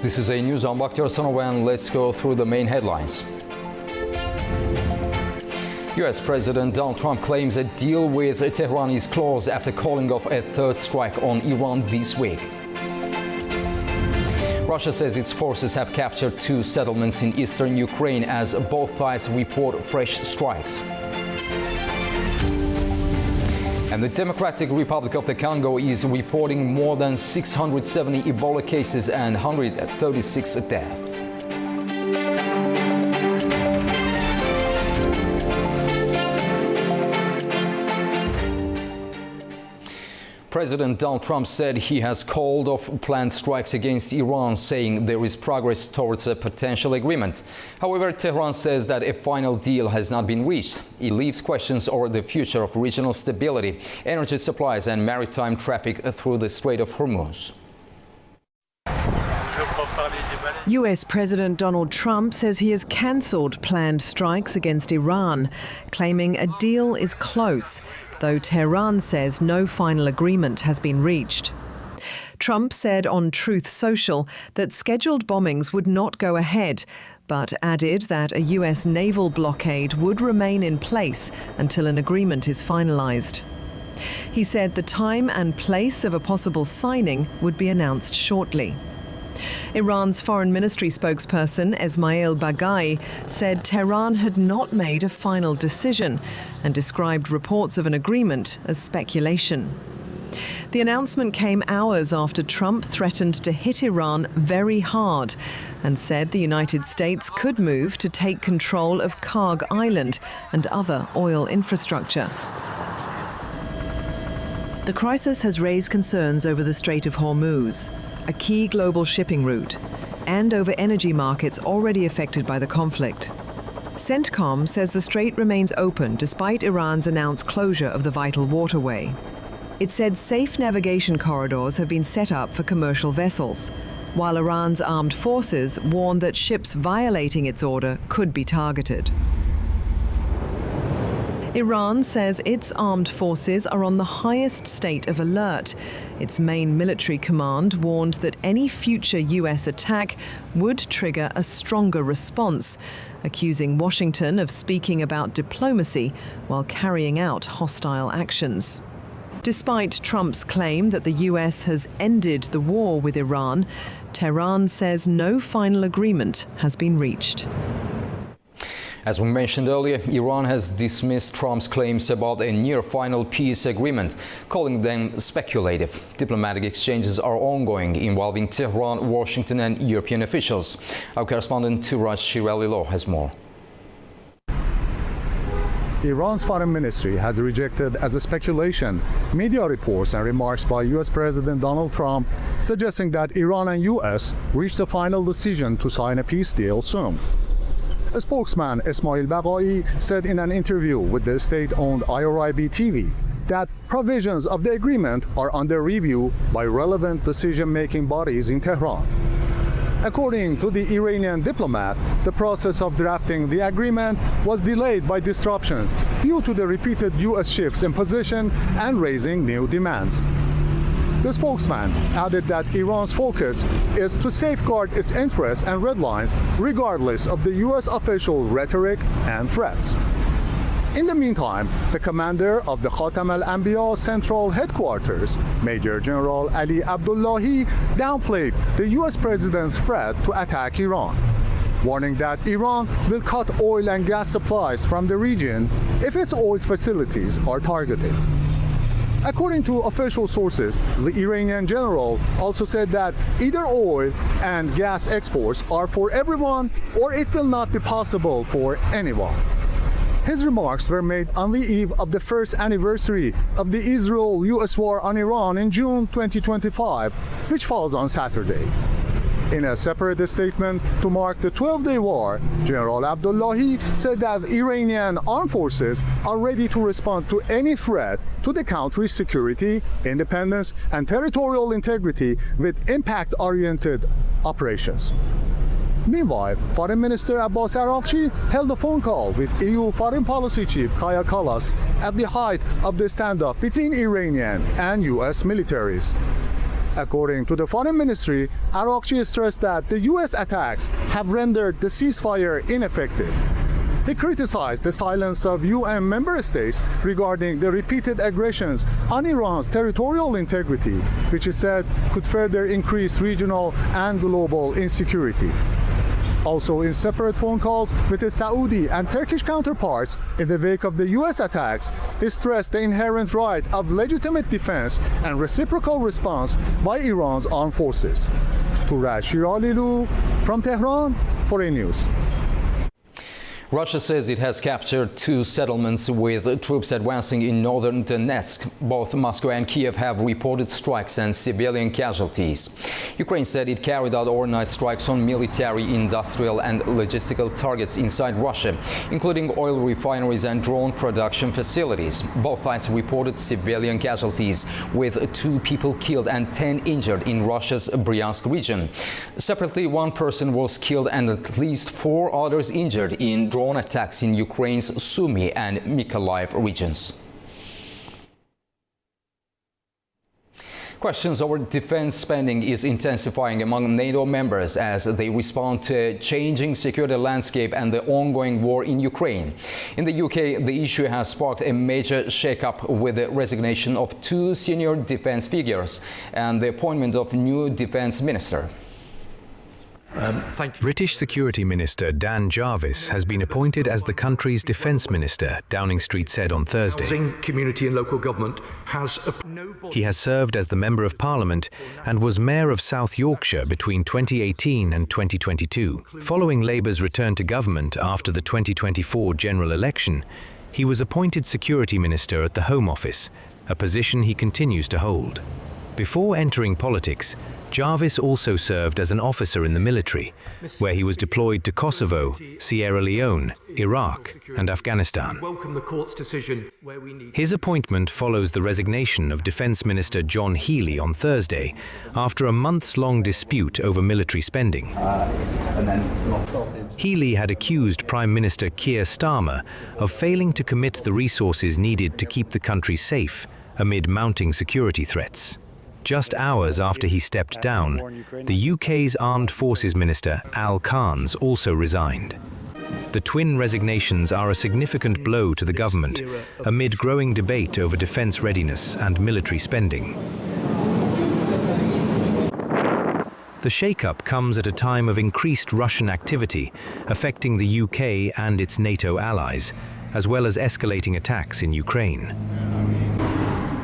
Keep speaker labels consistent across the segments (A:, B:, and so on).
A: This is a news on Bakhtiar Sanov, and let's go through the main headlines. US President Donald Trump claims a deal with Tehran is close after calling off a third strike on Iran this week. Russia says its forces have captured 2 settlements in eastern Ukraine as both sides report fresh strikes. And the Democratic Republic of the Congo is reporting more than 670 Ebola cases and 136 deaths. President Donald Trump said he has called off planned strikes against Iran, saying there is progress towards a potential agreement. However, Tehran says that a final deal has not been reached. It leaves questions over the future of regional stability, energy supplies and maritime traffic through the Strait of Hormuz.
B: US President Donald Trump says he has cancelled planned strikes against Iran, claiming a deal is close, though Tehran says no final agreement has been reached. Trump said on Truth Social that scheduled bombings would not go ahead, but added that a US naval blockade would remain in place until an agreement is finalised. He said the time and place of a possible signing would be announced shortly. Iran's Foreign Ministry spokesperson Esmail Baghai said Tehran had not made a final decision and described reports of an agreement as speculation. The announcement came hours after Trump threatened to hit Iran very hard and said the United States could move to take control of Karg Island and other oil infrastructure. The crisis has raised concerns over the Strait of Hormuz, a key global shipping route, and over energy markets already affected by the conflict. CENTCOM says the strait remains open despite Iran's announced closure of the vital waterway. It said safe navigation corridors have been set up for commercial vessels, while Iran's armed forces warn that ships violating its order could be targeted. Iran says its armed forces are on the highest state of alert. Its main military command warned that any future US attack would trigger a stronger response, accusing Washington of speaking about diplomacy while carrying out hostile actions. Despite Trump's claim that the US has ended the war with Iran, Tehran says no final agreement has been reached.
A: As we mentioned earlier, Iran has dismissed Trump's claims about a near-final peace agreement, calling them speculative. Diplomatic exchanges are ongoing involving Tehran, Washington and European officials. Our correspondent Turaj Shiralilo has more.
C: Iran's foreign ministry has rejected as a speculation media reports and remarks by US President Donald Trump suggesting that Iran and US reached a final decision to sign a peace deal soon. A spokesman, Esmail Baghai, said in an interview with the state-owned IRIB TV that provisions of the agreement are under review by relevant decision-making bodies in Tehran. According to the Iranian diplomat, the process of drafting the agreement was delayed by disruptions due to the repeated US shifts in position and raising new demands. The spokesman added that Iran's focus is to safeguard its interests and red lines regardless of the US official rhetoric and threats. In the meantime, the commander of the Khatam al-Anbiya Central Headquarters, Major General Ali Abdullahi, downplayed the US president's threat to attack Iran, warning that Iran will cut oil and gas supplies from the region if its oil facilities are targeted. According to official sources, the Iranian general also said that either oil and gas exports are for everyone or it will not be possible for anyone. His remarks were made on the eve of the first anniversary of the Israel-US war on Iran in June 2025, which falls on Saturday. In a separate statement to mark the 12-day war, General Abdullahi said that Iranian armed forces are ready to respond to any threat to the country's security, independence, and territorial integrity with impact-oriented operations. Meanwhile, Foreign Minister Abbas Araghchi held a phone call with EU Foreign Policy Chief Kaja Kallas at the height of the standoff between Iranian and US militaries. According to the Foreign Ministry, Araghchi stressed that the US attacks have rendered the ceasefire ineffective. He criticized the silence of UN member states regarding the repeated aggressions on Iran's territorial integrity, which he said could further increase regional and global insecurity. Also, in separate phone calls with his Saudi and Turkish counterparts in the wake of the US attacks, he stressed the inherent right of legitimate defense and reciprocal response by Iran's armed forces. Turaj Shiralilu from Tehran, Foreign News.
A: Russia says it has captured 2 settlements with troops advancing in northern Donetsk. Both Moscow and Kiev have reported strikes and civilian casualties. Ukraine said it carried out overnight strikes on military, industrial and logistical targets inside Russia, including oil refineries and drone production facilities. Both sides reported civilian casualties, with 2 people killed and 10 injured in Russia's Bryansk region. Separately, 1 person was killed and at least 4 others injured in drone attacks in Ukraine's Sumy and Mykolaiv regions. Questions over defense spending is intensifying among NATO members as they respond to a changing security landscape and the ongoing war in Ukraine. In the UK, the issue has sparked a major shakeup with the resignation of 2 senior defense figures and the appointment of new defense minister.
D: British Security Minister Dan Jarvis has been appointed as the country's defence minister, Downing Street said on Thursday.
E: Community and local government has
D: He has served as the Member of Parliament and was Mayor of South Yorkshire between 2018 and 2022. Following Labour's return to government after the 2024 general election, he was appointed Security Minister at the Home Office, a position he continues to hold. Before entering politics, Jarvis also served as an officer in the military, where he was deployed to Kosovo, Sierra Leone, Iraq, and Afghanistan. His appointment follows the resignation of Defence Minister John Healey on Thursday after a months-long dispute over military spending. Healey had accused Prime Minister Keir Starmer of failing to commit the resources needed to keep the country safe amid mounting security threats. Just hours after he stepped down, the UK's Armed Forces Minister Al Carnes also resigned. The twin resignations are a significant blow to the government amid growing debate over defence readiness and military spending. The shake-up comes at a time of increased Russian activity affecting the UK and its NATO allies, as well as escalating attacks in Ukraine.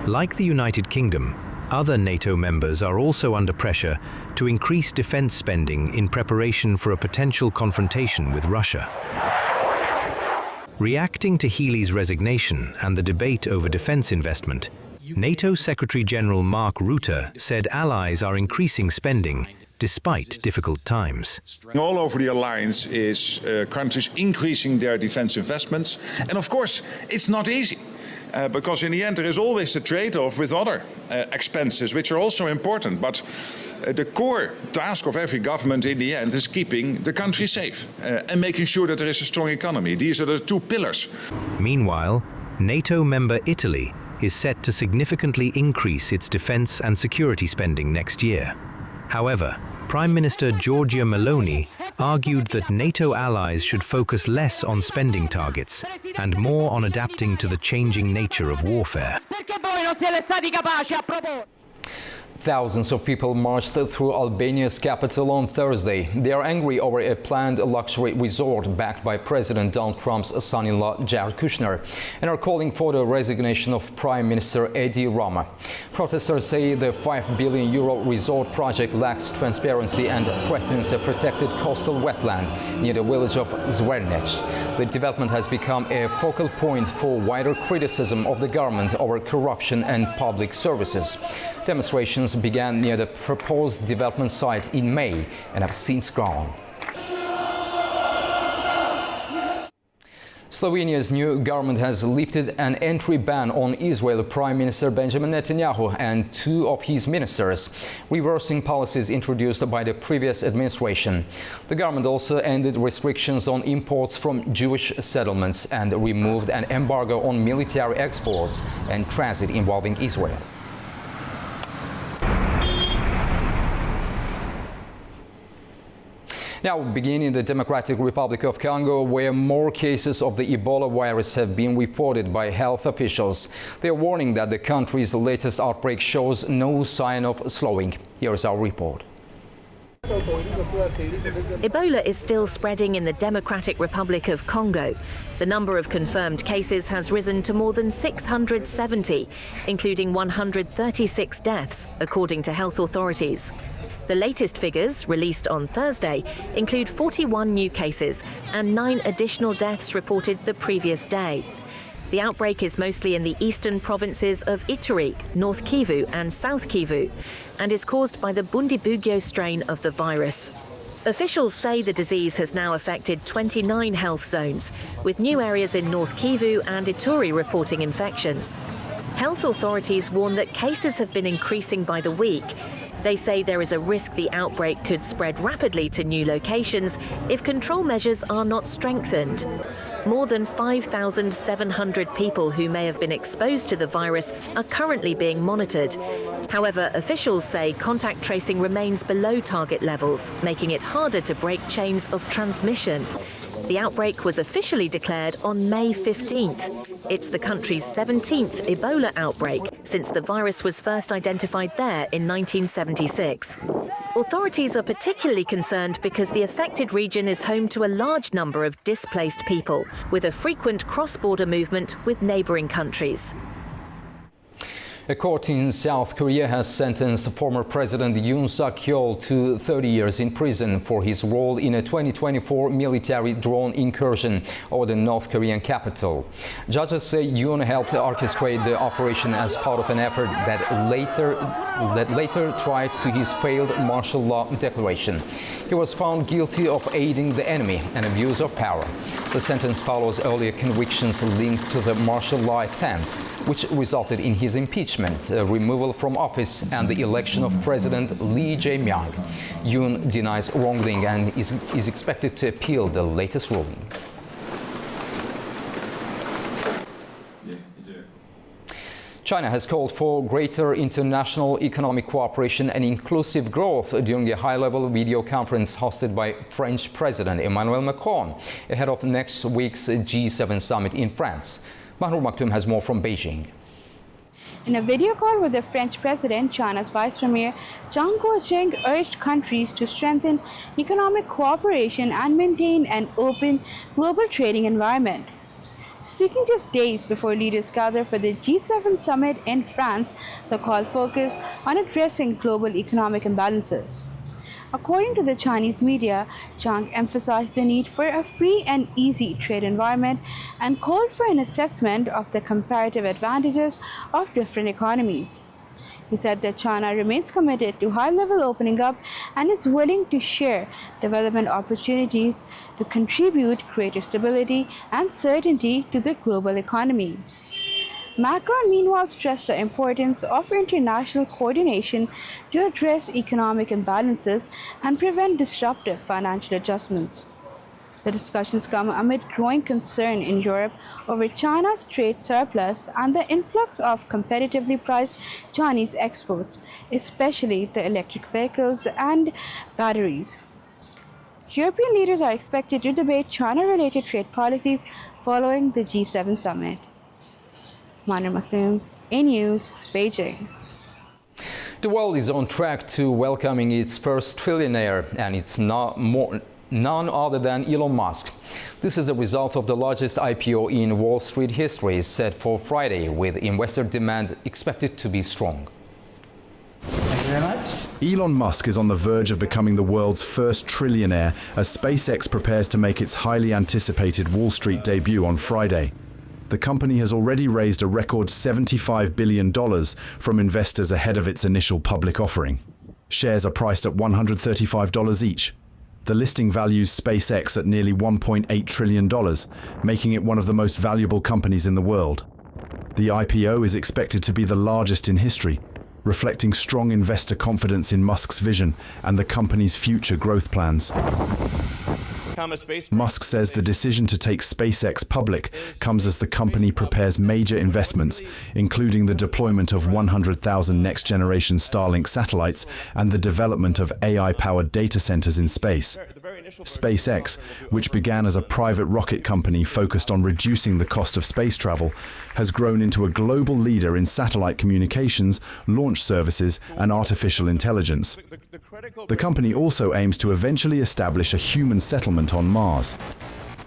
D: Like the United Kingdom, other NATO members are also under pressure to increase defense spending in preparation for a potential confrontation with Russia. Reacting to Healey's resignation and the debate over defense investment, NATO Secretary-General Mark Rutte said allies are increasing spending despite difficult times.
F: All over the alliance is countries increasing their defense investments. And of course, it's not easy. Because in the end there is always a trade-off with other expenses which are also important, but the core task of every government in the end is keeping the country safe and making sure that there is a strong economy. These are the 2 pillars.
D: Meanwhile, NATO member Italy is set to significantly increase its defence and security spending next year. However, Prime Minister Giorgia Meloni argued that NATO allies should focus less on spending targets and more on adapting to the changing nature of warfare.
A: Thousands of people marched through Albania's capital on Thursday. They are angry over a planned luxury resort backed by President Donald Trump's son-in-law Jared Kushner and are calling for the resignation of Prime Minister Edi Rama. Protesters say the €5 billion resort project lacks transparency and threatens a protected coastal wetland near the village of Zvernec. The development has become a focal point for wider criticism of the government over corruption and public services. Demonstrations began near the proposed development site in May and have since gone. Slovenia's new government has lifted an entry ban on Israel Prime Minister Benjamin Netanyahu and 2 of his ministers, reversing policies introduced by the previous administration. The government also ended restrictions on imports from Jewish settlements and removed an embargo on military exports and transit involving Israel. Now, beginning in the Democratic Republic of Congo, where more cases of the Ebola virus have been reported by health officials. They are warning that the country's latest outbreak shows no sign of slowing. Here's our report.
G: Ebola is still spreading in the Democratic Republic of Congo. The number of confirmed cases has risen to more than 670, including 136 deaths, according to health authorities. The latest figures, released on Thursday, include 41 new cases and 9 additional deaths reported the previous day. The outbreak is mostly in the eastern provinces of Ituri, North Kivu and South Kivu, and is caused by the Bundibugyo strain of the virus. Officials say the disease has now affected 29 health zones, with new areas in North Kivu and Ituri reporting infections. Health authorities warn that cases have been increasing by the week. They say there is a risk the outbreak could spread rapidly to new locations if control measures are not strengthened. More than 5,700 people who may have been exposed to the virus are currently being monitored. However, officials say contact tracing remains below target levels, making it harder to break chains of transmission. The outbreak was officially declared on May 15th. It's the country's 17th Ebola outbreak since the virus was first identified there in 1976. Authorities are particularly concerned because the affected region is home to a large number of displaced people, with a frequent cross-border movement with neighboring countries.
A: A court in South Korea has sentenced former President Yoon Suk-yeol to 30 years in prison for his role in a 2024 military drone incursion over the North Korean capital. Judges say Yoon helped orchestrate the operation as part of an effort that later tied to his failed martial law declaration. He was found guilty of aiding the enemy and abuse of power. The sentence follows earlier convictions linked to the martial law attempt, which resulted in his impeachment, removal from office, and the election of President Lee Jae-myung. Yoon denies wrongdoing and is expected to appeal the latest ruling. China has called for greater international economic cooperation and inclusive growth during a high-level video conference hosted by French President Emmanuel Macron ahead of next week's G7 summit in France. Mahnur Maktoum has more from Beijing.
H: In a video call with the French president, China's Vice Premier Zhang Guoqing urged countries to strengthen economic cooperation and maintain an open global trading environment. Speaking just days before leaders gather for the G7 summit in France, the call focused on addressing global economic imbalances. According to the Chinese media, Zhang emphasized the need for a free and easy trade environment and called for an assessment of the comparative advantages of different economies. He said that China remains committed to high-level opening up and is willing to share development opportunities to contribute greater stability and certainty to the global economy. Macron, meanwhile, stressed the importance of international coordination to address economic imbalances and prevent disruptive financial adjustments. The discussions come amid growing concern in Europe over China's trade surplus and the influx of competitively priced Chinese exports, especially the electric vehicles and batteries. European leaders are expected to debate China-related trade policies following the G7 summit. Mahnur Maktoum, A-News, Beijing.
A: The world is on track to welcoming its first trillionaire, and it's none other than Elon Musk. This is a result of the largest IPO in Wall Street history, set for Friday, with investor demand expected to be strong.
I: Thank you very much.
J: Elon Musk is on the verge of becoming the world's first trillionaire as SpaceX prepares to make its highly anticipated Wall Street debut on Friday. The company has already raised a record $75 billion from investors ahead of its initial public offering. Shares are priced at $135 each. The listing values SpaceX at nearly $1.8 trillion, making it one of the most valuable companies in the world. The IPO is expected to be the largest in history, reflecting strong investor confidence in Musk's vision and the company's future growth plans. Musk says the decision to take SpaceX public comes as the company prepares major investments, including the deployment of 100,000 next-generation Starlink satellites and the development of AI-powered data centers in space. SpaceX, which began as a private rocket company focused on reducing the cost of space travel, has grown into a global leader in satellite communications, launch services, and artificial intelligence. The company also aims to eventually establish a human settlement on Mars.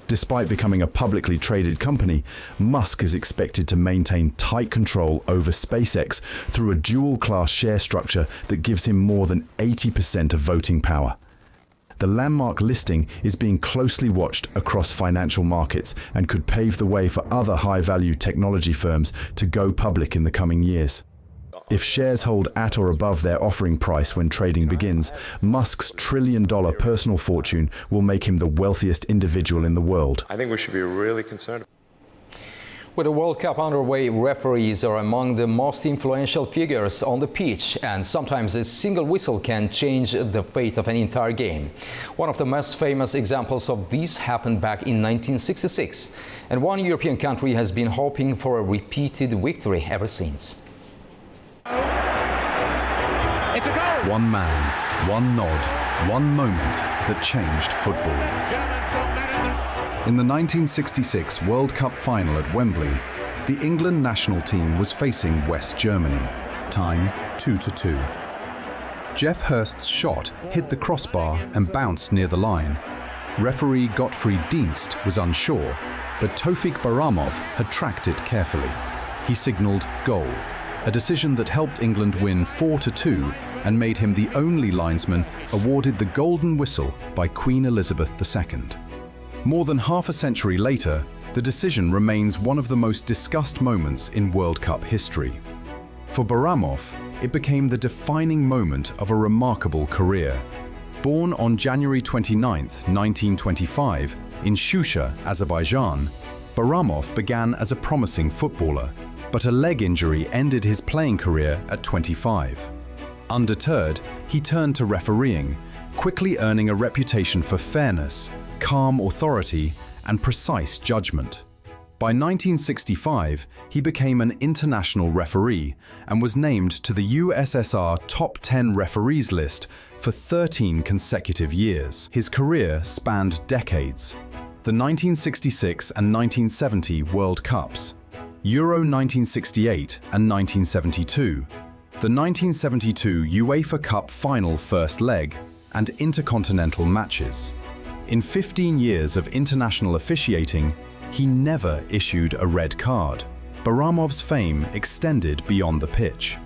J: Despite becoming a publicly traded company, Musk is expected to maintain tight control over SpaceX through a dual-class share structure that gives him more than 80% of voting power. The landmark listing is being closely watched across financial markets and could pave the way for other high-value technology firms to go public in the coming years. If shares hold at or above their offering price when trading begins, Musk's trillion-dollar personal fortune will make him the wealthiest individual in the world.
K: I think we should be really concerned.
A: With the World Cup underway, referees are among the most influential figures on the pitch, and sometimes a single whistle can change the fate of an entire game. One of the most famous examples of this happened back in 1966, and one European country has been hoping for a repeated victory ever since.
L: It's a goal!
J: One man, one nod, one moment that changed football. In the 1966 World Cup final at Wembley, the England national team was facing West Germany. Time 2-2. Jeff Hurst's shot hit the crossbar and bounced near the line. Referee Gottfried Dienst was unsure, but Tofik Baramov had tracked it carefully. He signalled goal, a decision that helped England win 4-2 and made him the only linesman awarded the Golden Whistle by Queen Elizabeth II. More than half a century later, the decision remains one of the most discussed moments in World Cup history. For Baramov, it became the defining moment of a remarkable career. Born on January 29, 1925, in Shusha, Azerbaijan, Baramov began as a promising footballer, but a leg injury ended his playing career at 25. Undeterred, he turned to refereeing, quickly earning a reputation for fairness, calm authority, and precise judgment. By 1965, he became an international referee and was named to the USSR Top 10 Referees list for 13 consecutive years. His career spanned decades: the 1966 and 1970 World Cups, Euro 1968 and 1972, the 1972 UEFA Cup final first leg, and intercontinental matches. In 15 years of international officiating, he never issued a red card. Baramov's fame extended beyond the pitch.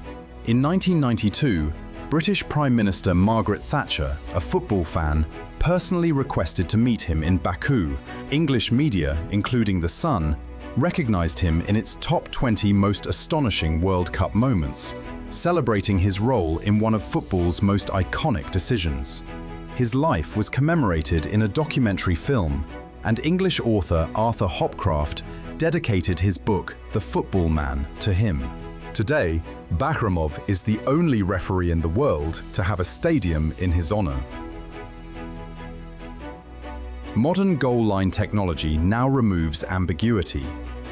J: In 1992, British Prime Minister Margaret Thatcher, a football fan, personally requested to meet him in Baku. English media, including The Sun, recognized him in its top 20 most astonishing World Cup moments, celebrating his role in one of football's most iconic decisions. His life was commemorated in a documentary film, and English author Arthur Hopcroft dedicated his book, The Football Man, to him. Today, Baramov is the only referee in the world to have a stadium in his honor. Modern goal line technology now removes ambiguity,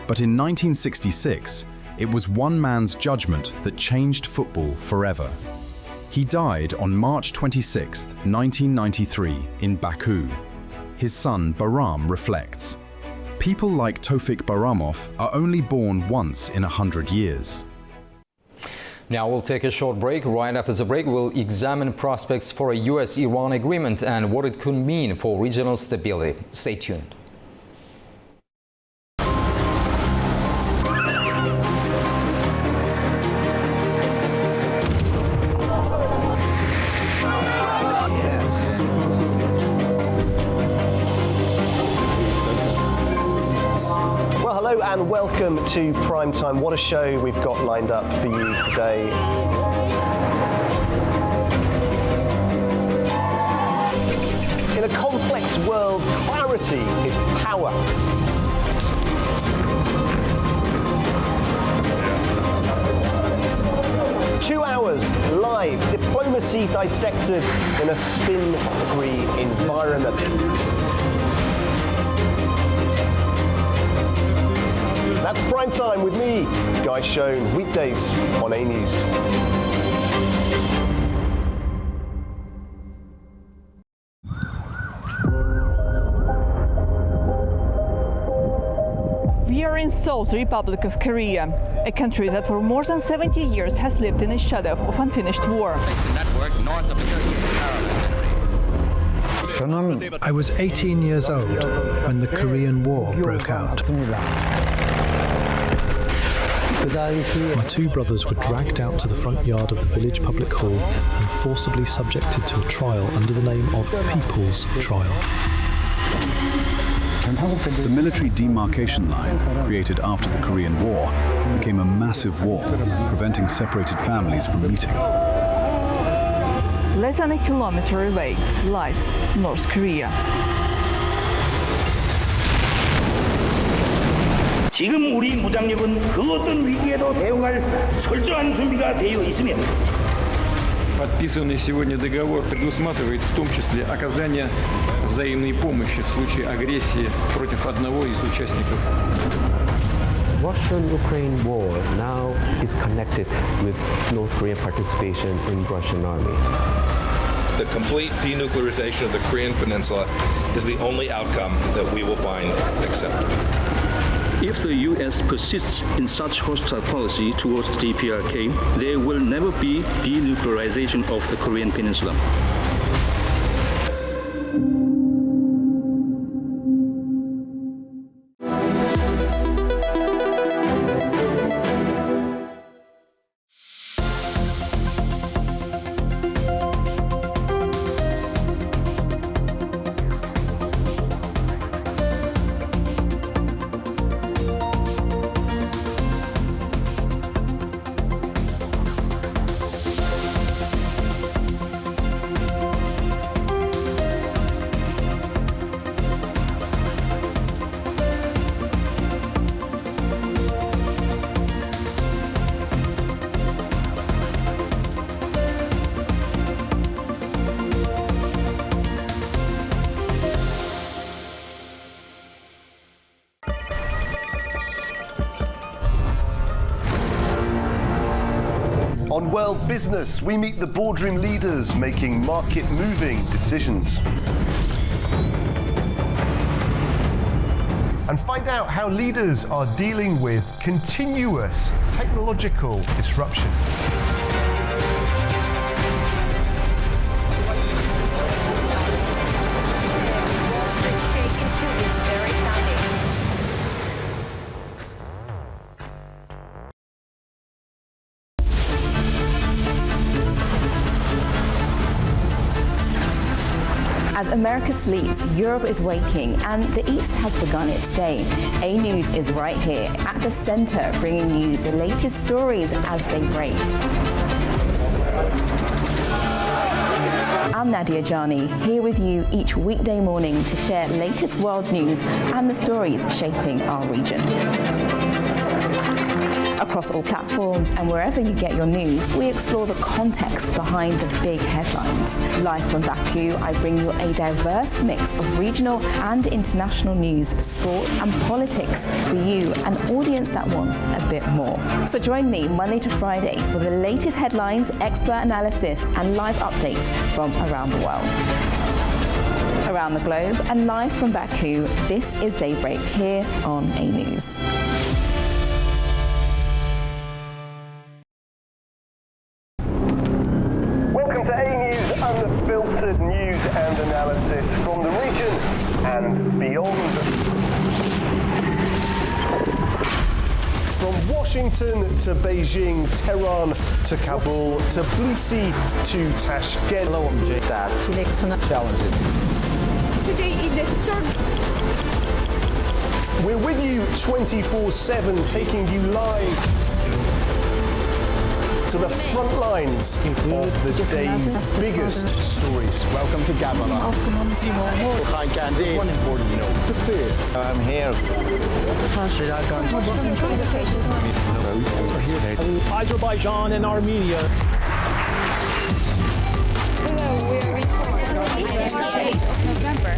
J: but in 1966, it was one man's judgment that changed football forever. He died on March 26, 1993, in Baku. His son Baram reflects, "People like Tofik Baramov are only born once in 100 years."
A: Now we'll take a short break. Right after the break, we'll examine prospects for a US-Iran agreement and what it could mean for regional stability. Stay tuned.
M: Hello and welcome to Primetime. What a show we've got lined up for you today. In a complex world, clarity is power. Two hours live, diplomacy dissected in a spin-free environment. That's Prime Time with me, Guy Schoen, weekdays on A News.
K: are in Seoul's Republic of Korea, a country that for more than 70 years has lived in a shadow of unfinished war.
N: I was 18 years old when the Korean War broke out. My two brothers were dragged out to the front yard of the village public hall and forcibly subjected to a trial under the name of People's Trial.
J: The military demarcation line, created after the Korean War, became a massive wall, preventing separated families from meeting.
K: Less than a kilometer away lies North Korea.
L: 지금 우리 무장력은 그 어떤 위기에도 대응할 철저한 준비가 되어 있으며
O: Подписанный сегодня договор предусматривает в том числе оказание взаимной помощи в случае агрессии против одного из участников.
P: Russian-Ukraine war now is connected with North Korean participation in Russian army.
Q: The complete denuclearization of the Korean Peninsula is the only outcome that we will find acceptable.
R: If the U.S. persists in such hostile policy towards the DPRK, there will never be denuclearization of the Korean Peninsula.
M: On World Business, we meet the boardroom leaders making market-moving decisions. And find out how leaders are dealing with continuous technological disruption.
G: Shaken to its very foundation.
S: As America sleeps, Europe is waking, and the East has begun its day. A News is right here at the center, bringing you the latest stories as they break. I'm Nadia Jani, here with you each weekday morning to share latest world news and the stories shaping our region. Across all platforms and wherever you get your news, we explore the context behind the big headlines. Live from Baku, I bring you a diverse mix of regional and international news, sport and politics for you, an audience that wants a bit more. So join me Monday to Friday for the latest headlines, expert analysis and live updates from around the world. Around the globe and live from Baku, this is Daybreak here on A News.
M: Unfiltered news and analysis from the region and beyond. From Washington to Beijing, Tehran to Kabul, to Tbilisi to Tashkent. Hello, I'm Jay. That's challenges.
H: Today is the third.
M: We're with you 24/7, taking you live to the front lines of the day's biggest stories. Welcome to Gabon. One important note to fears. I'm here.
T: Azerbaijan and Armenia.
H: Hello, we are reporting on the 8th of November.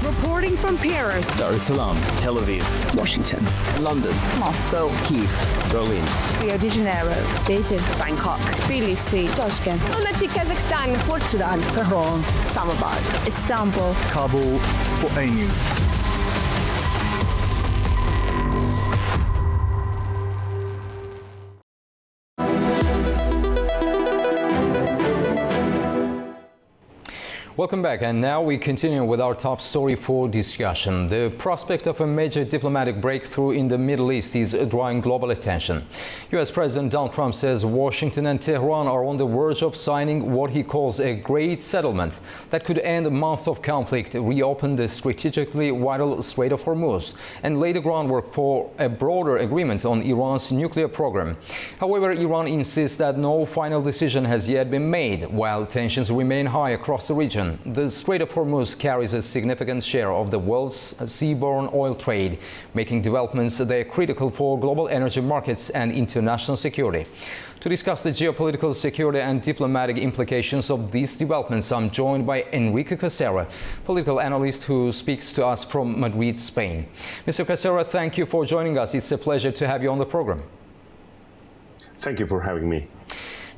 B: Reporting
U: from Paris,
V: Dar es Salaam, Tel Aviv,
U: Washington,
V: London,
U: Moscow,
V: Kyiv, Berlin,
U: Rio de Janeiro, Beijing, Bangkok, Tbilisi, Tashkent, Almaty, Kazakhstan, Port Sudan, Tehran, Islamabad, Istanbul,
V: Kabul, Port Emu.
A: Welcome back, and now we continue with our top story for discussion. The prospect of a major diplomatic breakthrough in the Middle East is drawing global attention. U.S. President Donald Trump says Washington and Tehran are on the verge of signing what he calls a great settlement that could end a month of conflict, reopen the strategically vital Strait of Hormuz, and lay the groundwork for a broader agreement on Iran's nuclear program. However, Iran insists that no final decision has yet been made, while tensions remain high across the region. The Strait of Hormuz carries a significant share of the world's seaborne oil trade, making developments there critical for global energy markets and international security. To discuss the geopolitical, security and diplomatic implications of these developments, I'm joined by Enrique Casera, political analyst who speaks to us from Madrid, Spain. Mr. Casera, thank you for joining us. It's a pleasure to have you on the program.
W: Thank you for having me.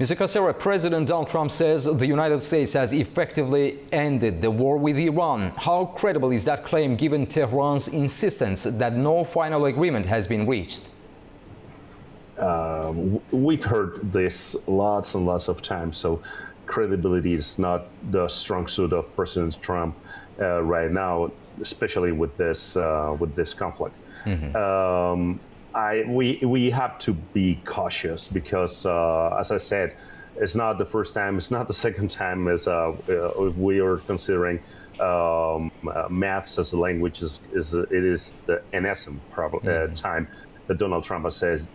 A: Mr. Casera, President Donald Trump says the United States has effectively ended the war with Iran. How credible is that claim given Tehran's insistence that no final agreement has been reached?
W: We've heard this lots and lots of times, so credibility is not the strong suit of President Trump right now, especially with this conflict. Mm-hmm. We have to be cautious because, as I said, it's not the first time, it's not the second time as we are considering maths as a language. It is the NSM time that Donald Trump says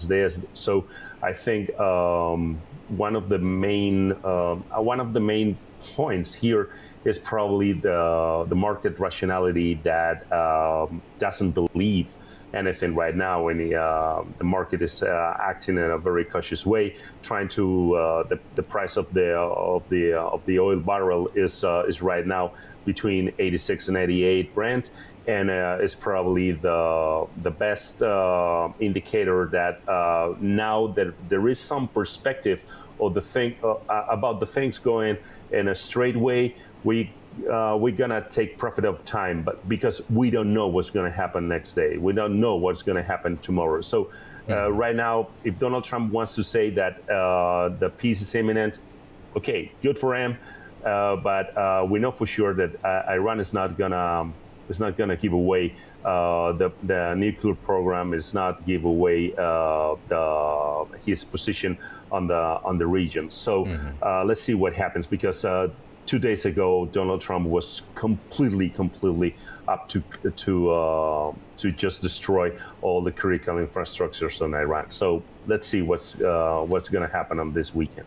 W: this. So I think one of the main points here is probably the market rationality that doesn't believe anything right now, and the market is acting in a very cautious way, trying to the price of the oil barrel is right now between 86 and 88 Brent, and is probably the best indicator that now that there is some perspective of about the things going in a straight way. We're gonna take profit of time, but because we don't know what's gonna happen next day, we don't know what's gonna happen tomorrow. So right now, if Donald Trump wants to say that the peace is imminent, okay, good for him. But we know for sure that Iran is not gonna give away the nuclear program. Is not give away his position on the region. So let's see what happens, because 2 days ago, Donald Trump was completely up to just destroy all the critical infrastructures in Iran. So let's see what's going to happen on this weekend.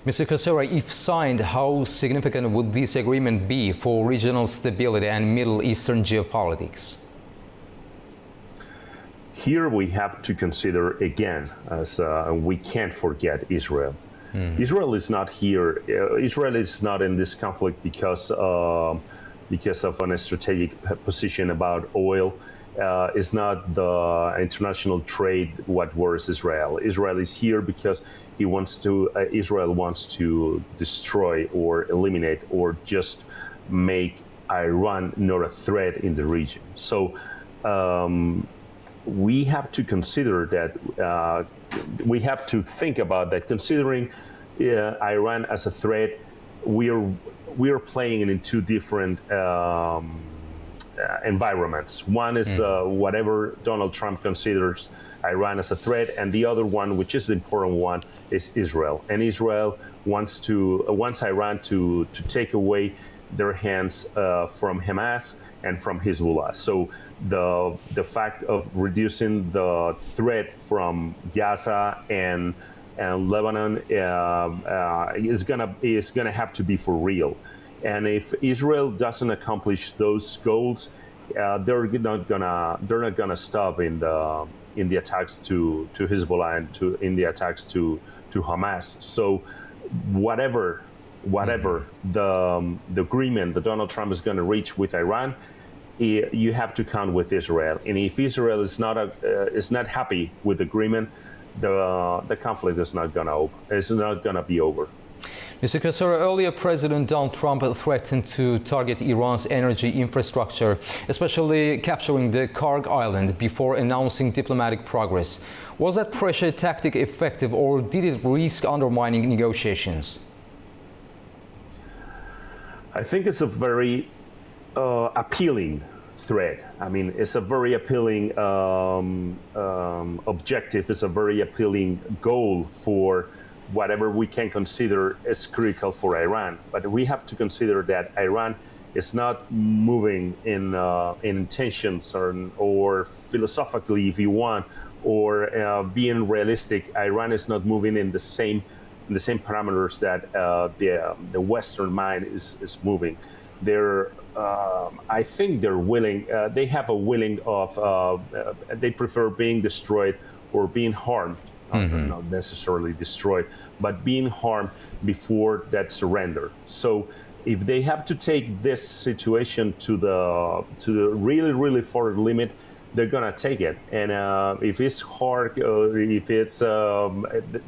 A: Mr. Casera, if signed, how significant would this agreement be for regional stability and Middle Eastern geopolitics?
W: Here we have to consider again, as we can't forget Israel. Israel is not here. Israel is not in this conflict because of a strategic position about oil. It's not the international trade what worries Israel. Israel is here because Israel wants to destroy or eliminate or just make Iran not a threat in the region. So we have to consider that. We have to think about that. Considering Iran as a threat, we are playing in two different environments. One is whatever Donald Trump considers Iran as a threat, and the other one, which is the important one, is Israel. And Israel wants Iran to take away their hands from Hamas and from Hezbollah. So the fact of reducing the threat from Gaza and Lebanon is gonna have to be for real. And if Israel doesn't accomplish those goals, they're not gonna stop in the attacks to Hezbollah and in the attacks to Hamas. So whatever the agreement that Donald Trump is going to reach with Iran, you have to count with Israel. And if Israel is not happy with the agreement, the conflict is not gonna be over.
A: Mr. Cassera, earlier President Donald Trump threatened to target Iran's energy infrastructure, especially capturing the Karg Island, before announcing diplomatic progress. Was that pressure tactic effective, or did it risk undermining negotiations?
W: I think it's a very appealing threat. I mean, it's a very appealing objective. It's a very appealing goal for whatever we can consider is critical for Iran. But we have to consider that Iran is not moving in intentions or philosophically, if you want, or being realistic. Iran is not moving in the same parameters that the Western mind is moving. I think they're willing. They have a willing of. They prefer being destroyed or being harmed. Not necessarily destroyed, but being harmed before that surrender. So if they have to take this situation to the really far limit, they're gonna take it. And if it's hard, if it's the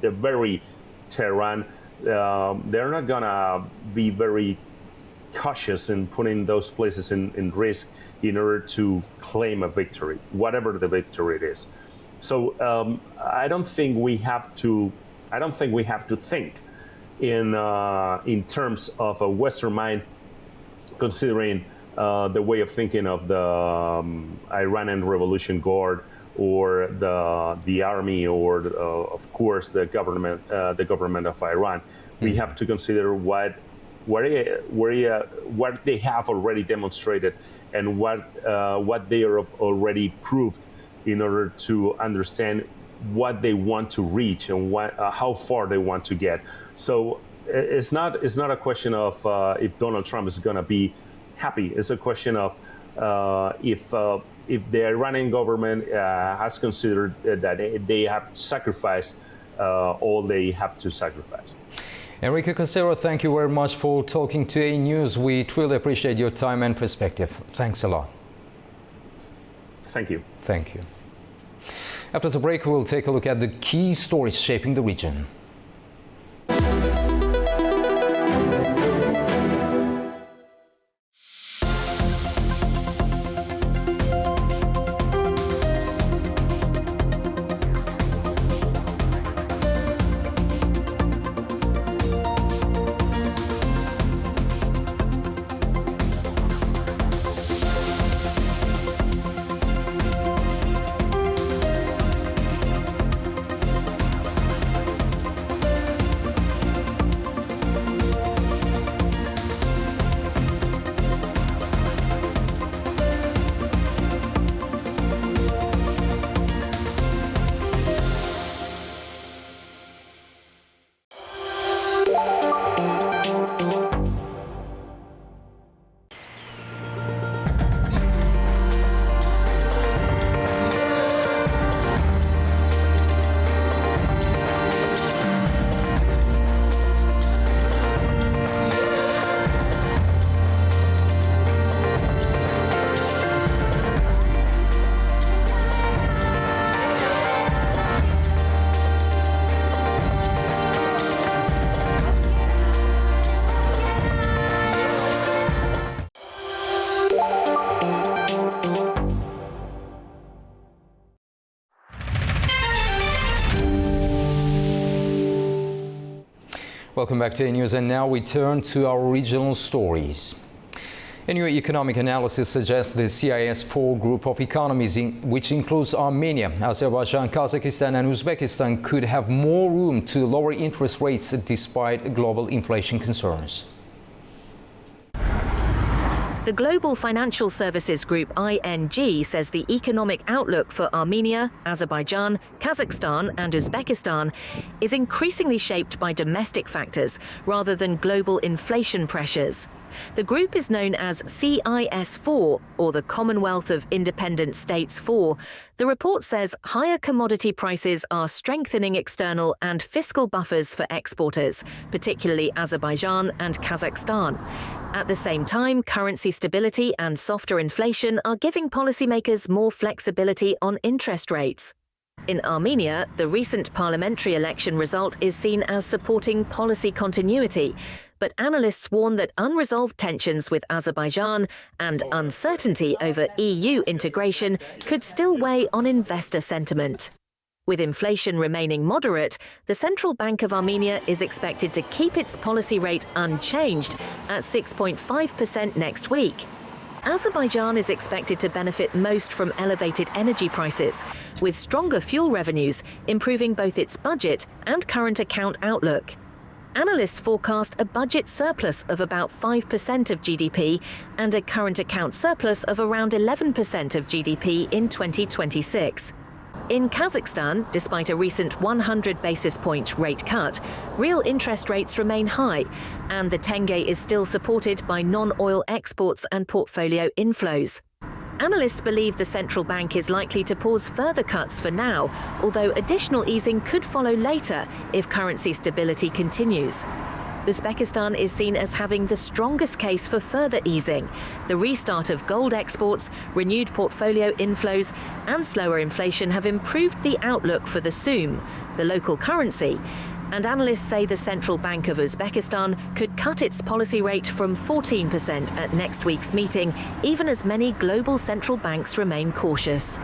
W: very Tehran, they're not gonna be very cautious in putting those places in risk in order to claim a victory, whatever the victory it is. So I don't think we have to think in terms of a Western mind, considering the way of thinking of the Iranian Revolution Guard or the army, or of course the government of Iran. We have to consider what they have already demonstrated and what they are already proved, in order to understand what they want to reach and how far they want to get. So it's not a question of if Donald Trump is going to be happy. It's a question of if the Iranian government has considered that they have sacrificed all they have to sacrifice.
A: Enrique Cassera, thank you very much for talking to A News. We truly appreciate your time and perspective. Thanks a lot.
W: Thank you.
A: Thank you. After the break, we'll take a look at the key stories shaping the region. Welcome back to A News, and now we turn to our regional stories. A new economic analysis suggests the CIS4 group of economies, which includes Armenia, Azerbaijan, Kazakhstan and Uzbekistan, could have more room to lower interest rates despite global inflation concerns.
G: The Global Financial Services Group, ING, says the economic outlook for Armenia, Azerbaijan, Kazakhstan and Uzbekistan is increasingly shaped by domestic factors rather than global inflation pressures. The group is known as CIS4, or the Commonwealth of Independent States 4. The report says higher commodity prices are strengthening external and fiscal buffers for exporters, particularly Azerbaijan and Kazakhstan. At the same time, currency stability and softer inflation are giving policymakers more flexibility on interest rates. In Armenia, the recent parliamentary election result is seen as supporting policy continuity, but analysts warn that unresolved tensions with Azerbaijan and uncertainty over EU integration could still weigh on investor sentiment. With inflation remaining moderate, the Central Bank of Armenia is expected to keep its policy rate unchanged at 6.5% next week. Azerbaijan is expected to benefit most from elevated energy prices, with stronger fuel revenues improving both its budget and current account outlook. Analysts forecast a budget surplus of about 5% of GDP and a current account surplus of around 11% of GDP in 2026. In Kazakhstan, despite a recent 100 basis point rate cut, real interest rates remain high, and the tenge is still supported by non-oil exports and portfolio inflows. Analysts believe the central bank is likely to pause further cuts for now, although additional easing could follow later if currency stability continues. Uzbekistan is seen as having the strongest case for further easing. The restart of gold exports, renewed portfolio inflows, and slower inflation have improved the outlook for the soum, the local currency. And analysts say the Central Bank of Uzbekistan could cut its policy rate from 14% at next week's meeting, even as many global central banks remain cautious.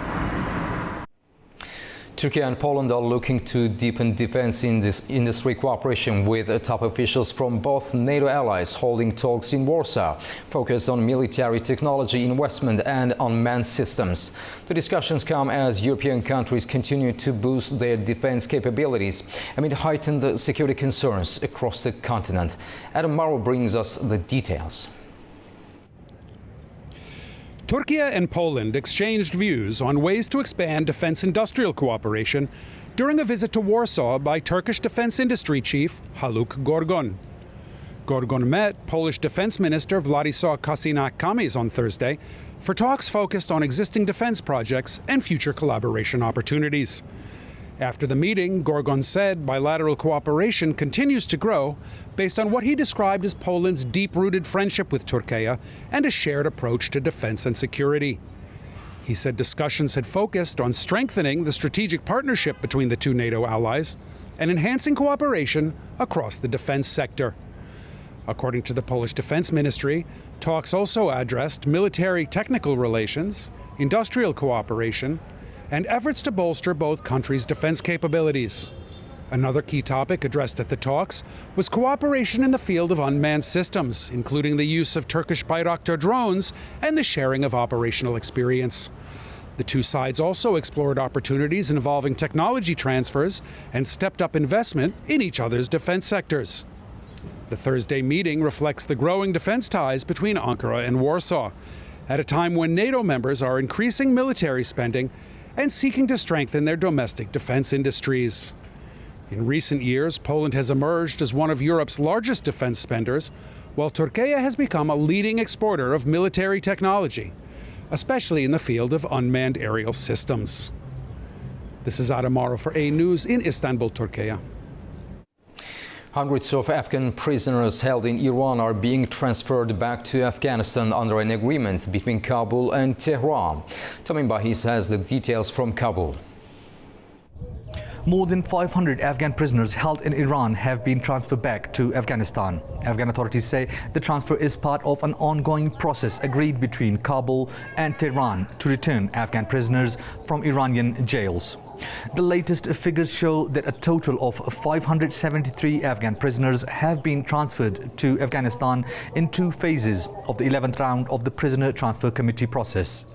A: Turkey and Poland are looking to deepen defense industry cooperation with top officials from both NATO allies holding talks in Warsaw, focused on military technology investment and unmanned systems. The discussions come as European countries continue to boost their defense capabilities amid heightened security concerns across the continent. Adam Morrow brings us the details.
C: Turkey and Poland exchanged views on ways to expand defense industrial cooperation during a visit to Warsaw by Turkish defense industry chief Haluk Gorgon. Gorgon met Polish Defense Minister Władysław Kosiniak-Kamysz on Thursday for talks focused on existing defense projects and future collaboration opportunities. After the meeting, Gorgon said bilateral cooperation continues to grow based on what he described as Poland's deep-rooted friendship with Turkey and a shared approach to defense and security. He said discussions had focused on strengthening the strategic partnership between the two NATO allies and enhancing cooperation across the defense sector. According to the Polish Defense Ministry, talks also addressed military technical relations, industrial cooperation, and efforts to bolster both countries' defense capabilities. Another key topic addressed at the talks was cooperation in the field of unmanned systems, including the use of Turkish Bayraktar drones and the sharing of operational experience. The two sides also explored opportunities involving technology transfers and stepped up investment in each other's defense sectors. The Thursday meeting reflects the growing defense ties between Ankara and Warsaw, at a time when NATO members are increasing military spending and seeking to strengthen their domestic defense industries. In recent years, Poland has emerged as one of Europe's largest defense spenders, while Turkey has become a leading exporter of military technology, especially in the field of unmanned aerial systems. This is Adam Morrow for A News in Istanbul, Turkey.
A: Hundreds of Afghan prisoners held in Iran are being transferred back to Afghanistan under an agreement between Kabul and Tehran. Tamim Bahis has the details from Kabul.
E: More than 500 Afghan prisoners held in Iran have been transferred back to Afghanistan. Afghan authorities say the transfer is part of an ongoing process agreed between Kabul and Tehran to return Afghan prisoners from Iranian jails. The latest figures show that a total of 573 Afghan prisoners have been transferred to Afghanistan in two phases of the 11th round of the Prisoner Transfer Committee process.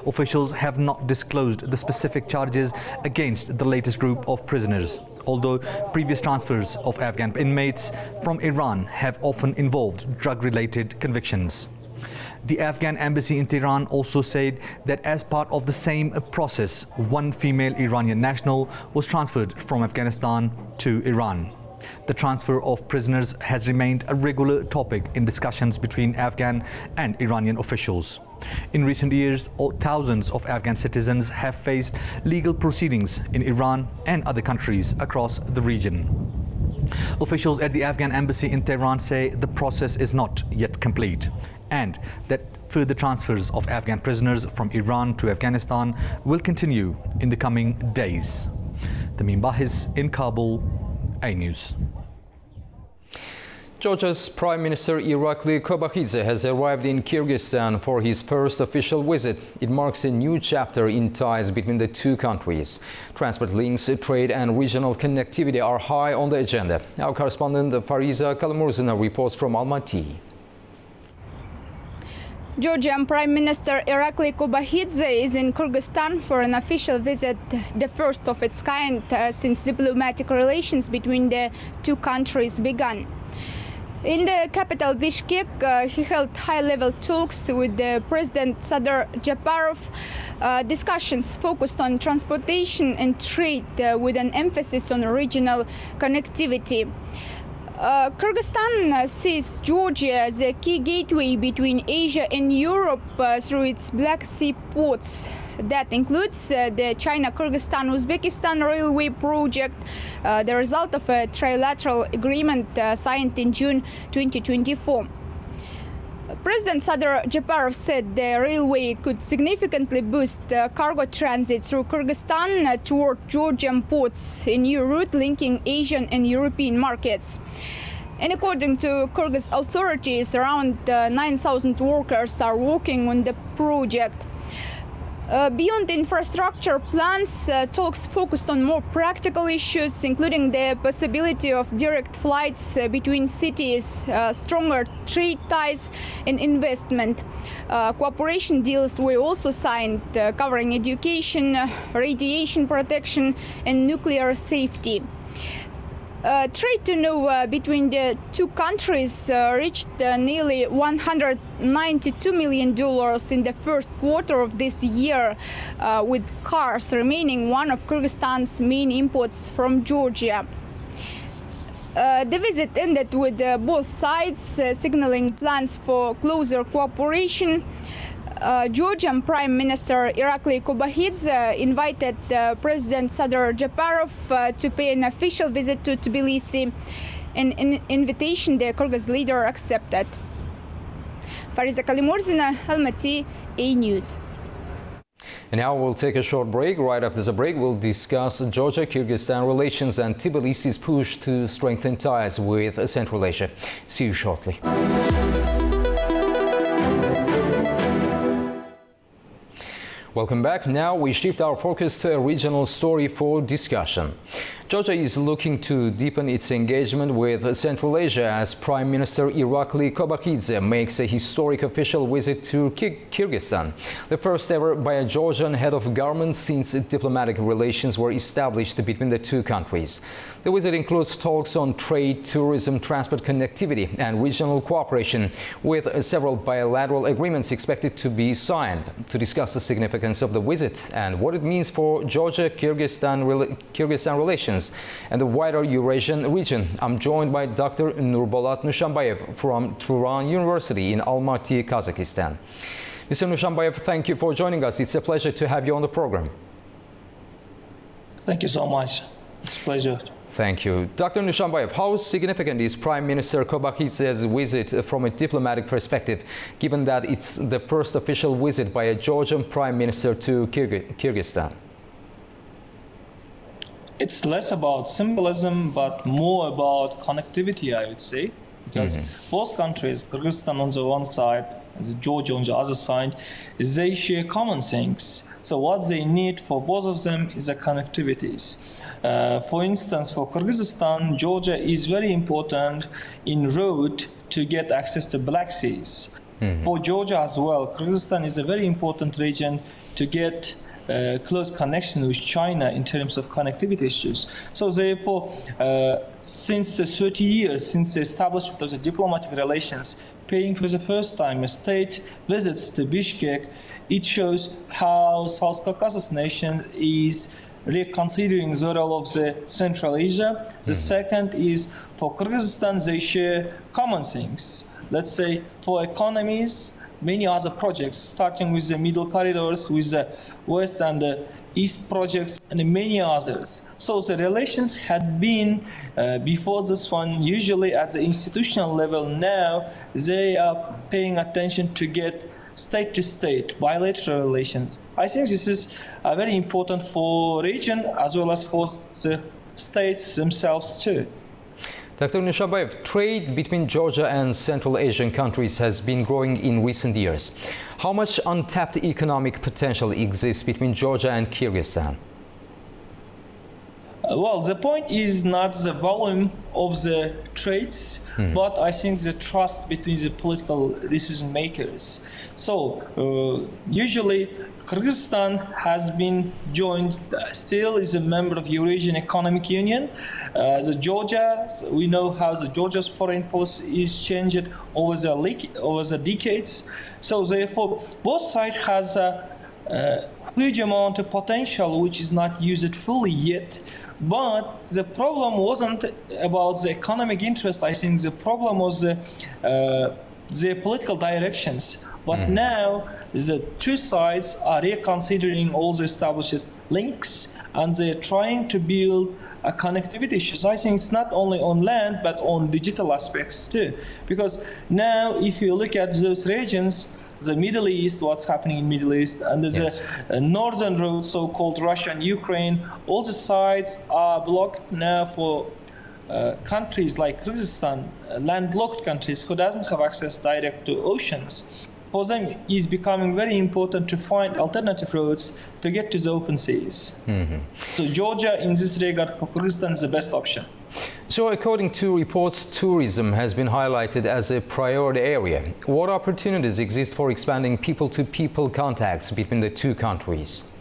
E: Officials have not disclosed the specific charges against the latest group of prisoners, although previous transfers of Afghan inmates from Iran have often involved drug-related convictions. The Afghan embassy in Tehran also said that as part of the same process, one female Iranian national was transferred from Afghanistan to Iran. the transfer of prisoners has remained a regular topic in discussions between Afghan and Iranian officials. In recent years, thousands of Afghan citizens have faced legal proceedings in Iran and other countries across the region. Officials at the Afghan embassy in Tehran say the process is not yet complete and that further transfers of Afghan prisoners from Iran to Afghanistan will continue in the coming days. Tamim Bahis in Kabul, A News.
A: Georgia's Prime Minister Irakli Kobakhidze has arrived in Kyrgyzstan for his first official visit. It marks a new chapter in ties between the two countries. Transport links, trade and regional connectivity are high on the agenda. Our correspondent Fariza Kalimurzina reports from Almaty.
H: Georgian Prime Minister Irakli Kobakhidze is in Kyrgyzstan for an official visit, the first of its kind since diplomatic relations between the two countries began. In the capital Bishkek, he held high-level talks with the President Sadyr Japarov. Discussions focused on transportation and trade with an emphasis on regional connectivity. Kyrgyzstan sees Georgia as a key gateway between Asia and Europe through its Black Sea ports. That includes the China-Kyrgyzstan-Uzbekistan railway project, the result of a trilateral agreement signed in June 2024. President Sadyr Japarov said the railway could significantly boost cargo transit through Kyrgyzstan toward Georgian ports, a new route linking Asian and European markets. And according to Kyrgyz authorities, around 9,000 workers are working on the project. Beyond infrastructure plans, talks focused on more practical issues, including the possibility of direct flights between cities, stronger trade ties and investment. Cooperation deals were also signed, covering education, radiation protection and nuclear safety. Trade turnover between the two countries reached nearly $192 million in the first quarter of this year, with cars remaining one of Kyrgyzstan's main imports from Georgia. The visit ended with both sides signaling plans for closer cooperation. Georgian Prime Minister Irakli Kobakhidze invited President Sadyr Japarov to pay an official visit to Tbilisi, an invitation the Kyrgyz leader accepted. Fariza Kalimurzina, Almaty, A News.
A: And now we'll take a short break. Right after the break, we'll discuss Georgia-Kyrgyzstan relations and Tbilisi's push to strengthen ties with Central Asia. See you shortly. Welcome back. Now we shift our focus to a regional story for discussion. Georgia is looking to deepen its engagement with Central Asia as Prime Minister Irakli Kobakhidze makes a historic official visit to Kyrgyzstan, the first ever by a Georgian head of government since diplomatic relations were established between the two countries. The visit includes talks on trade, tourism, transport connectivity and regional cooperation, with several bilateral agreements expected to be signed. To discuss the significance of the visit and what it means for Georgia-Kyrgyzstan relations and the wider Eurasian region, I'm joined by Dr. Nurbolat Nushambayev from Turan University in Almaty, Kazakhstan. Mr. Nushambayev, thank you for joining us. It's a pleasure to have you on the program.
D: Thank you so much. It's a pleasure.
A: Thank you. Dr. Nushambayev, how significant is Prime Minister Kobakhidze's visit from a diplomatic perspective, given that it's the first official visit by a Georgian Prime Minister to Kyrgyzstan?
D: It's less about symbolism, but more about connectivity, I would say, because both countries, Kyrgyzstan on the one side and Georgia on the other side, they share common things. So what they need for both of them is the connectivities. For instance, for Kyrgyzstan, Georgia is very important in road to get access to Black Seas. For Georgia as well, Kyrgyzstan is a very important region to get close connection with China in terms of connectivity issues. So therefore, since 30 years, since the establishment of the diplomatic relations, paying for the first time state visits to Bishkek, it shows how South Caucasus nation is reconsidering the role of the Central Asia. The second is for Kyrgyzstan, they share common things. Let's say for economies, many other projects, starting with the middle corridors, with the West and the East projects, and many others. So the relations had been, before this one, usually at the institutional level. Now they are paying attention to get state-to-state bilateral relations. I think this is very important for region as well as for the states themselves too.
A: Dr. Nushabayev, trade between Georgia and Central Asian countries has been growing in recent years. How much untapped economic potential exists between Georgia and Kyrgyzstan?
D: Well, the point is not the volume of the trades, but I think the trust between the political decision makers. So usually Kyrgyzstan has been joined, still is a member of Eurasian Economic Union. The Georgia, we know how the Georgia's foreign policy is changed over the decades. So therefore, both sides has a huge amount of potential which is not used fully yet. But the problem wasn't about the economic interest. I think the problem was the political directions. But now the two sides are reconsidering all the established links, and they're trying to build a connectivity. So I think it's not only on land, but on digital aspects too. Because now if you look at those regions, the Middle East, what's happening in Middle East, and there's a northern road, so-called Russia and Ukraine, all the sides are blocked now for countries like Kyrgyzstan, landlocked countries who doesn't have access direct to oceans. For them, it is becoming very important to find alternative routes to get to the open seas. So Georgia, in this regard, for Kyrgyzstan is the best option.
A: So according to reports, tourism has been highlighted as a priority area. What opportunities exist for expanding people-to-people contacts between the two countries?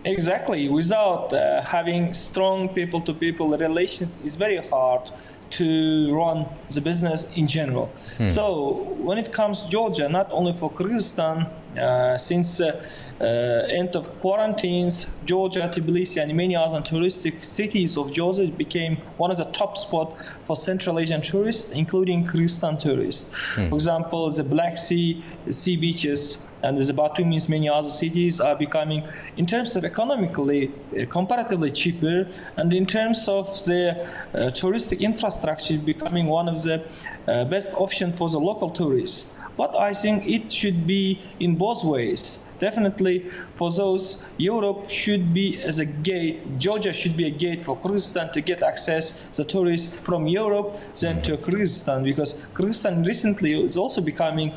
D: Exactly. Without having strong people-to-people relations, it's very hard to run the business in general. So when it comes to Georgia, not only for Kyrgyzstan, since end of quarantines, Georgia, Tbilisi, and many other touristic cities of Georgia became one of the top spots for Central Asian tourists, including Kyrgyzstan tourists. For example, the Black Sea, sea beaches, and the Batumi, many other cities are becoming, in terms of economically, comparatively cheaper, and in terms of the touristic infrastructure, becoming one of the best options for the local tourists. But I think it should be in both ways. Definitely, for those, Europe should be as a gate, Georgia should be a gate for Kyrgyzstan to get access to tourists from Europe, then to Kyrgyzstan, because Kyrgyzstan recently is also becoming,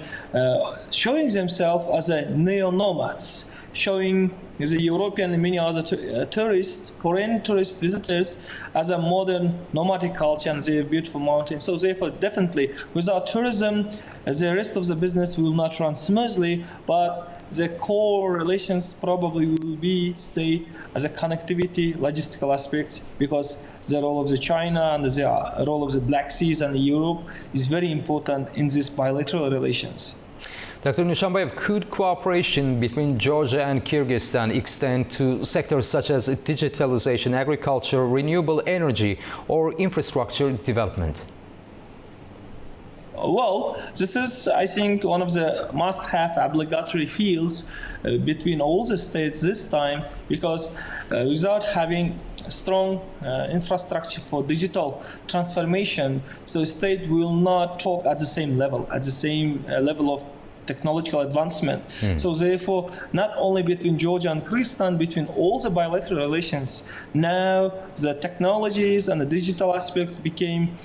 D: showing themselves as a neo-nomads, showing the European and many other tourists, foreign tourist visitors, as a modern nomadic culture and their beautiful mountains. So therefore, definitely, without tourism, the rest of the business will not run smoothly, but the core relations probably will stay as a connectivity, logistical aspects, because the role of the China and the role of the Black Seas and Europe is very important in these bilateral relations.
A: Dr. Nushabayev, could cooperation between Georgia and Kyrgyzstan extend to sectors such as digitalization, agriculture, renewable energy, or infrastructure development?
D: Well, this is, I think, one of the must-have obligatory fields between all the states this time, because without having strong infrastructure for digital transformation, so the state will not talk at the same level, level of technological advancement. So therefore, not only between Georgia and Kyrgyzstan, between all the bilateral relations, now the technologies and the digital aspects became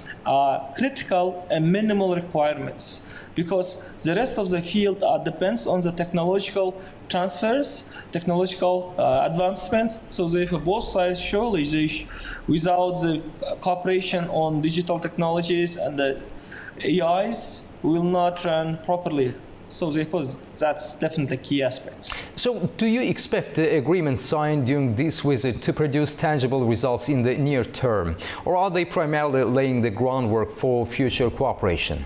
D: critical and minimal requirements, because the rest of the field depends on the technological transfers, technological advancement. So therefore, both sides surely, without the cooperation on digital technologies and the AIs, will not run properly. So therefore, that's definitely key aspects.
A: So do you expect the agreement signed during this visit to produce tangible results in the near term, or are they primarily laying the groundwork for future cooperation?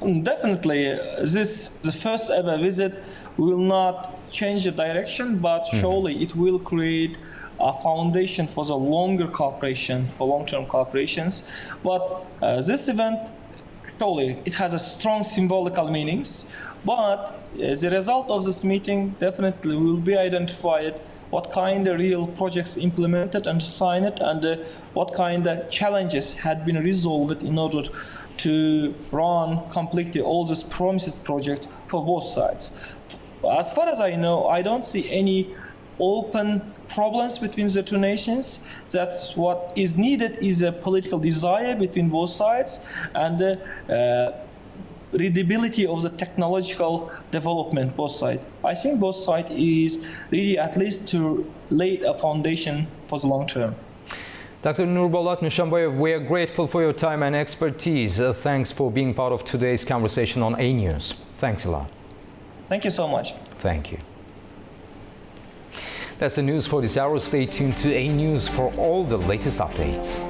D: Definitely, the first ever visit will not change the direction, but surely it will create a foundation for the longer cooperation, for long-term cooperations. But this event, surely it has a strong symbolical meanings, but as a result of this meeting, definitely will be identified what kind of real projects implemented and signed, and what kind of challenges had been resolved in order to run completely all these promised projects for both sides. As far as I know, I don't see any open problems between the two nations. That's what is needed is a political desire between both sides and readability of the technological development both sides. I think both sides is really at least to lay a foundation for the long term.
A: Dr. Nurbollat Nushanbayev, we are grateful for your time and expertise. Thanks for being part of today's conversation on A News. Thanks a lot.
D: Thank you so much.
A: Thank you. That's the news for this hour. Stay tuned to A News for all the latest updates.